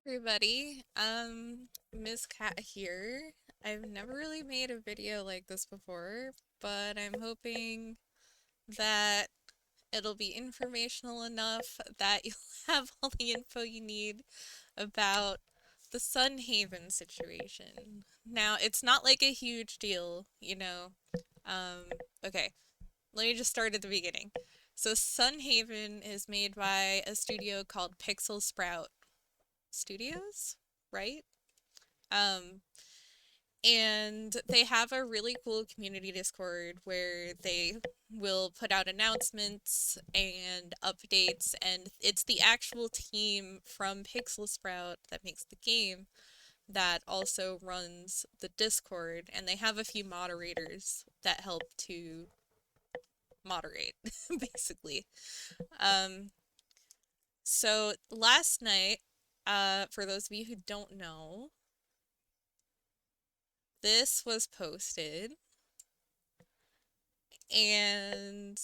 Everybody, Ms. Cat here. I've never really made a video like this before, but I'm hoping that it'll be informational enough that you'll have all the info you need about the Sunhaven situation. Now, it's not like a huge deal. Um, okay, let me just start at the beginning. So, Sunhaven is made by a studio called Pixel Sprout Studios, right? Um, and they have a really cool community Discord where they will put out announcements and updates, and it's the actual team from Pixel Sprout that makes the game that also runs the Discord, and they have a few moderators that help to moderate, basically. Um, so last night, for those of you who don't know, this was posted and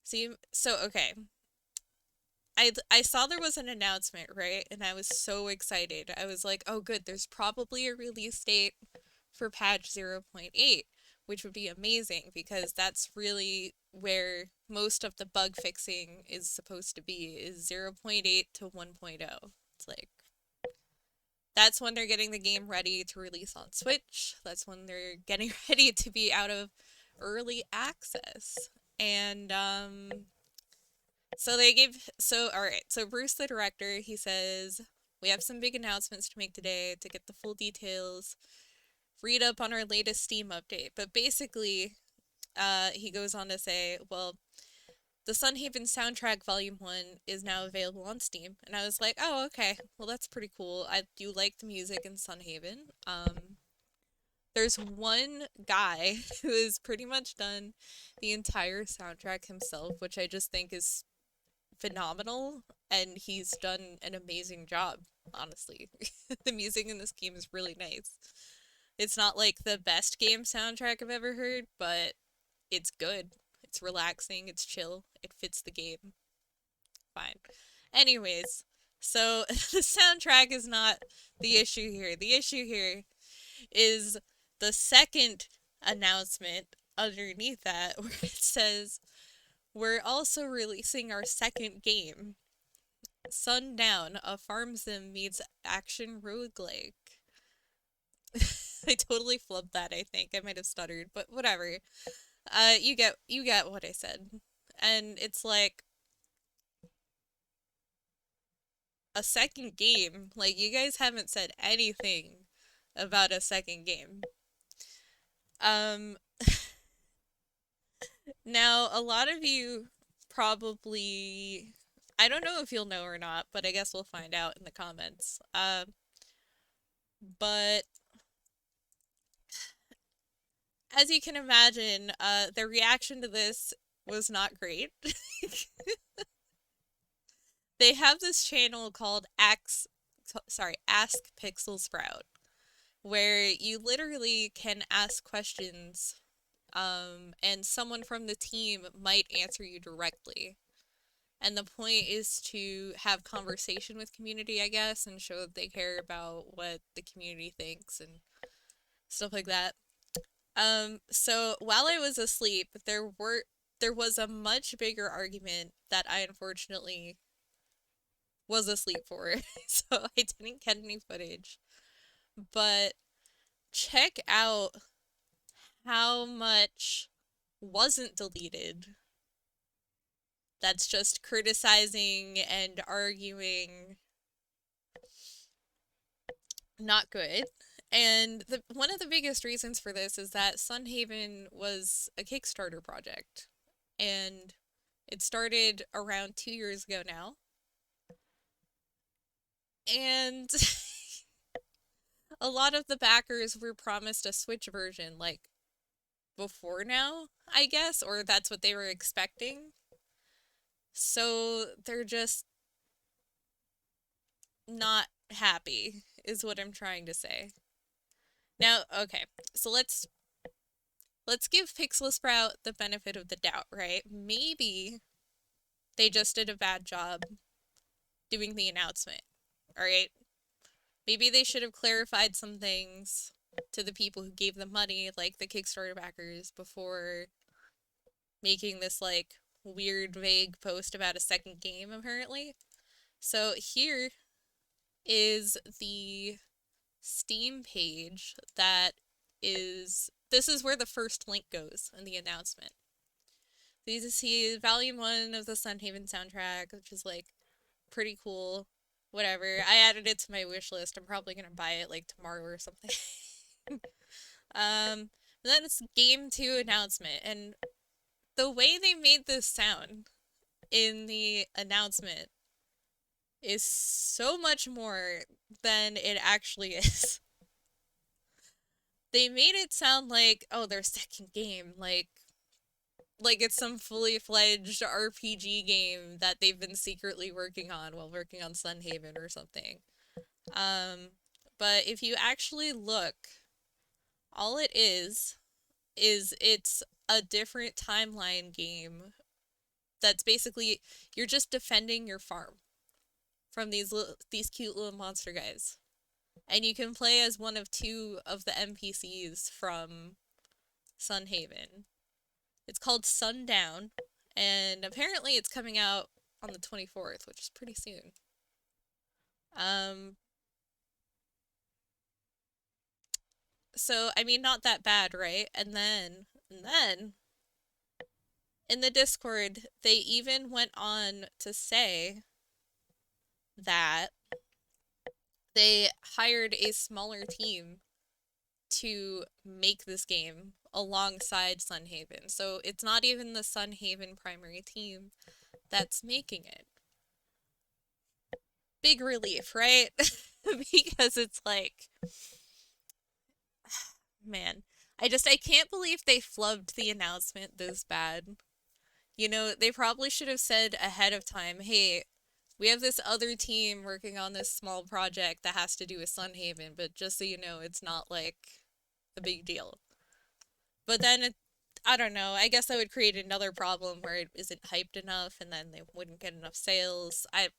see, so okay. I saw there was an announcement, right? And I was so excited. I was like, "Oh good, there's probably a release date for patch 0.8, which would be amazing because that's really where most of the bug fixing is supposed to be is 0.8 to 1.0. It's like that's when they're getting the game ready to release on Switch. That's when they're getting ready to be out of early access. And all right. So Bruce the director, he says, "We have some big announcements to make today. To get the full details, read up on our latest Steam update." But basically, he goes on to say, "Well, the Sunhaven soundtrack Volume 1 is now available on Steam." And I was like, "Oh, okay. Well, that's pretty cool. I do like the music in Sunhaven." There's one guy who has pretty much done the entire soundtrack himself, which I just think is phenomenal, and he's done an amazing job, honestly. The music in this game is really nice. It's not like the best game soundtrack I've ever heard, but it's good. It's relaxing, it's chill, it fits the game. Fine. Anyways, so the soundtrack is not the issue here. The issue here is the second announcement underneath that where it says, "We're also releasing our second game, Sundown, a farm sim meets action roguelike." I totally flubbed that, I think. I might have stuttered, but whatever. You get what I said. And it's like a second game. Like you guys haven't said anything about a second game. Um Now a lot of you probably, I don't know if you'll know or not, but I guess we'll find out in the comments. But as you can imagine, the reaction to this was not great. They have this channel called Ask Pixel Sprout, where you literally can ask questions, and someone from the team might answer you directly. And the point is to have conversation with community, I guess, and show that they care about what the community thinks and stuff like that. So while I was asleep, there was a much bigger argument that I unfortunately was asleep for, so I didn't get any footage. But check out how much wasn't deleted. That's just criticizing and arguing. Not good. And one of the biggest reasons for this is that Sunhaven was a Kickstarter project. And it started around 2 years ago now. And a lot of the backers were promised a Switch version, like, before now, I guess, or that's what they were expecting. So they're just not happy, is what I'm trying to say. Now, okay, so let's give Pixel Sprout the benefit of the doubt, right? Maybe they just did a bad job doing the announcement. alright? Maybe they should have clarified some things to the people who gave them money, like the Kickstarter backers, before making this, like, weird, vague post about a second game, apparently. So here is the Steam page that is... This is where the first link goes in the announcement. So you see Volume 1 of the Sunhaven soundtrack, which is, like, pretty cool. Whatever. I added it to my wish list. I'm probably gonna buy it, like, tomorrow or something. Then it's Game 2 announcement, and the way they made this sound in the announcement is so much more than it actually is. They made it sound like, oh, their second game, like it's some fully fledged RPG game that they've been secretly working on while working on Sunhaven or something. But if you actually look, all it is it's a different timeline game that's basically, you're just defending your farm from these cute little monster guys. And you can play as one of 2 of the NPCs from Sunhaven. It's called Sundown, and apparently it's coming out on the 24th, which is pretty soon. So, I mean, not that bad, right? And then, in the Discord, they even went on to say that they hired a smaller team to make this game alongside Sunhaven. So it's not even the Sunhaven primary team that's making it. Big relief, right? Because it's like, man, I can't believe they flubbed the announcement this bad. You know, they probably should have said ahead of time, hey, we have this other team working on this small project that has to do with Sunhaven, but just so you know, it's not, like, a big deal. But then, I don't know, I guess that would create another problem where it isn't hyped enough, and then they wouldn't get enough sales. I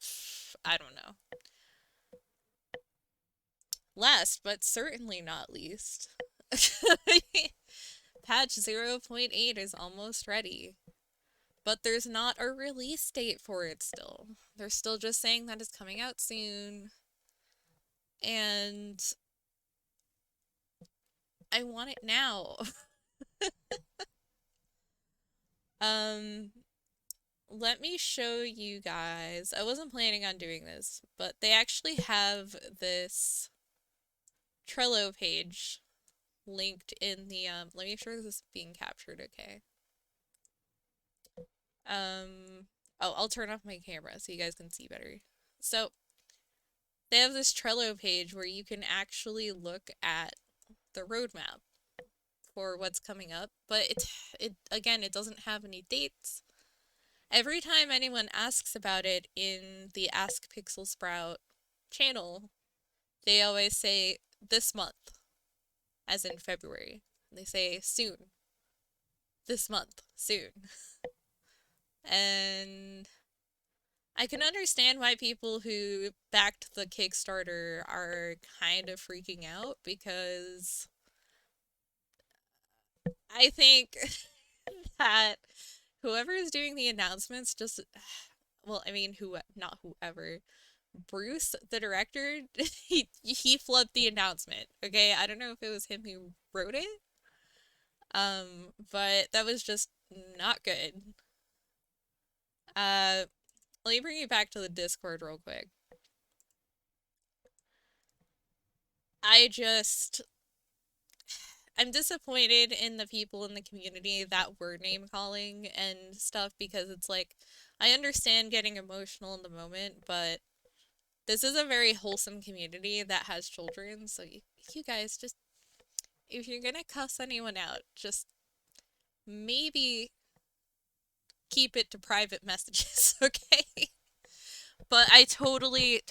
don't know. Last, but certainly not least, patch 0.8 is almost ready. But there's not a release date for it still. They're still just saying that it's coming out soon. And I want it now. Let me show you guys. I wasn't planning on doing this, but they actually have this Trello page linked in the, let me make sure this is being captured okay. Oh, I'll turn off my camera so you guys can see better. So, they have this Trello page where you can actually look at the roadmap for what's coming up, but again, it doesn't have any dates. Every time anyone asks about it in the Ask Pixel Sprout channel, they always say this month, as in February. They say soon. This month, soon. And I can understand why people who backed the Kickstarter are kind of freaking out, because I think that whoever is doing the announcements just, well, I mean, not whoever, Bruce, the director, he flubbed the announcement, okay? I don't know if it was him who wrote it, but that was just not good. Let me bring you back to the Discord real quick. I'm disappointed in the people in the community that were name calling and stuff, because it's like, I understand getting emotional in the moment, but this is a very wholesome community that has children, so you guys just, if you're gonna cuss anyone out, just maybe keep it to private messages, okay? But I totally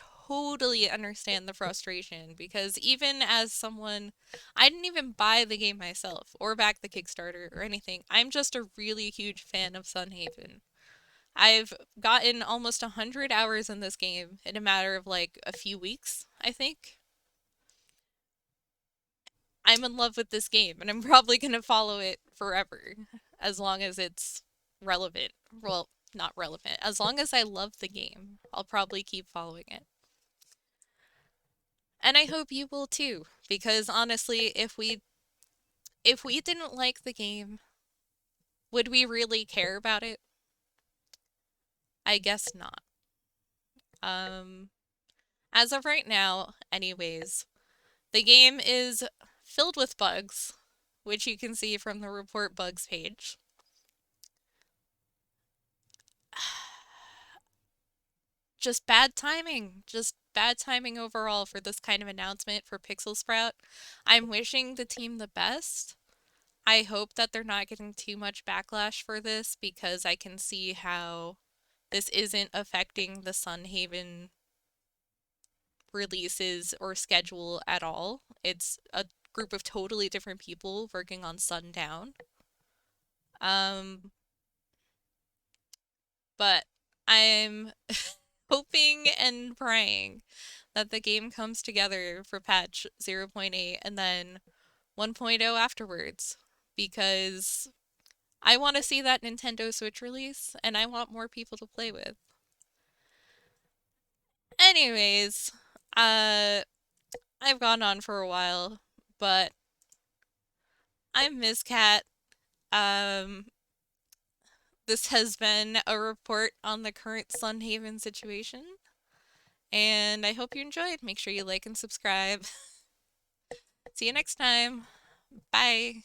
understand the frustration, because even as someone, I didn't even buy the game myself or back the Kickstarter or anything. I'm just a really huge fan of Sunhaven. I've gotten almost 100 hours in this game in a matter of like a few weeks, I think. I'm in love with this game and I'm probably going to follow it forever as long as it's relevant. Well, not relevant. As long as I love the game, I'll probably keep following it. And I hope you will too, because honestly, if we didn't like the game, would we really care about it? I guess not. Um, as of right now, anyways, the game is filled with bugs, which you can see from the report bugs page. Just bad timing. Just bad timing overall for this kind of announcement for Pixel Sprout. I'm wishing the team the best. I hope that they're not getting too much backlash for this because I can see how this isn't affecting the Sunhaven releases or schedule at all. It's a group of totally different people working on Sundown. But I'm hoping and praying that the game comes together for patch 0.8 and then 1.0 afterwards because I want to see that Nintendo Switch release and I want more people to play with. Anyways, I've gone on for a while, but I'm Ms. Cat. Um, this has been a report on the current Sunhaven situation, and I hope you enjoyed. Make sure you like and subscribe. See you next time. Bye.